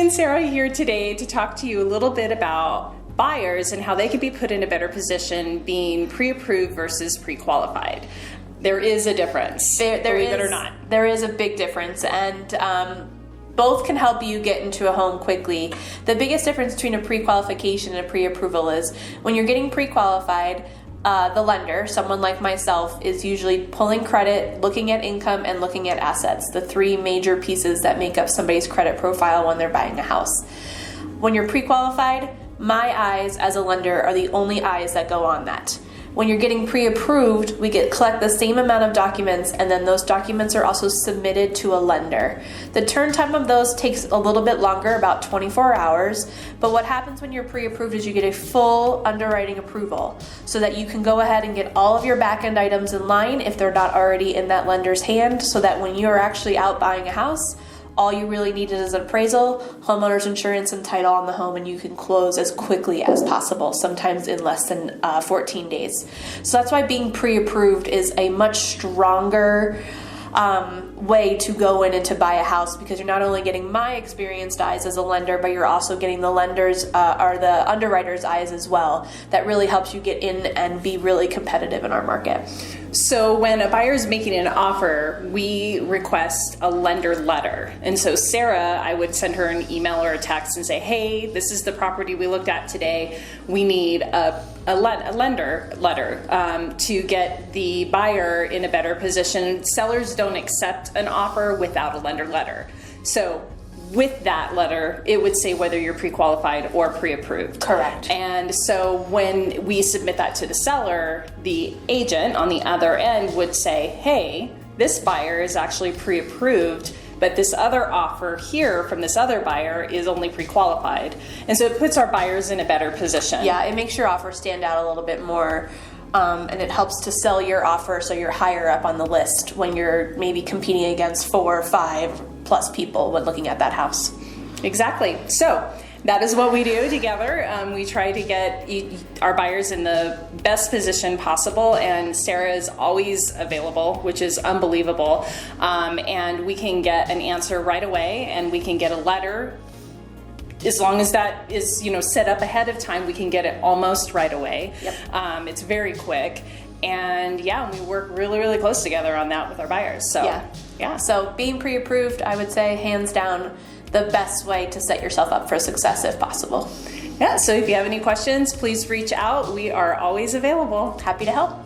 and Sarah here today to talk to you a little bit about buyers and how they can be put in a better position being pre-approved versus pre-qualified. There is a difference, believe it or not. There is a big difference, and both can help you get into a home quickly. The biggest difference between a pre-qualification and a pre-approval is when you're getting pre-qualified, the lender, someone like myself, is usually pulling credit, looking at income, and looking at assets, the three major pieces that make up somebody's credit profile when they're buying a house. When you're pre-qualified, my eyes as a lender are the only eyes that go on that. When you're getting pre-approved, we collect the same amount of documents, and then those documents are also submitted to a lender. The turn time of those takes a little bit longer, about 24 hours, but what happens when you're pre-approved is you get a full underwriting approval so that you can go ahead and get all of your back-end items in line if they're not already in that lender's hand, so that when you're actually out buying a house, all you really need is an appraisal, homeowner's insurance, and title on the home, and you can close as quickly as possible, sometimes in less than 14 days. So that's why being pre-approved is a much stronger way to go in and to buy a house, because you're not only getting my experienced eyes as a lender, but you're also getting the lenders or the underwriter's eyes as well. That really helps you get in and be really competitive in our market. So when a buyer is making an offer, we request a lender letter. And so Sarah, I would send her an email or a text and say, hey, this is the property we looked at today. We need a lender letter to get the buyer in a better position. Sellers don't accept an offer without a lender letter. So with that letter, it would say whether you're pre-qualified or pre-approved. Correct. And so when we submit that to the seller, the agent on the other end would say, hey, this buyer is actually pre-approved, but this other offer here from this other buyer is only pre-qualified. And so it puts our buyers in a better position. Yeah, it makes your offer stand out a little bit more. And it helps to sell your offer so you're higher up on the list when you're maybe competing against 4 or 5 plus people when looking at that house. Exactly. So that is what we do together. We try to get our buyers in the best position possible, and Sarah is always available, which is unbelievable. And we can get an answer right away, and we can get a letter. As long as that is, set up ahead of time, we can get it almost right away. Yep. It's very quick. And we work really, really close together on that with our buyers. So, yeah. So being pre-approved, I would say, hands down, the best way to set yourself up for success if possible. Yeah, so if you have any questions, please reach out. We are always available. Happy to help.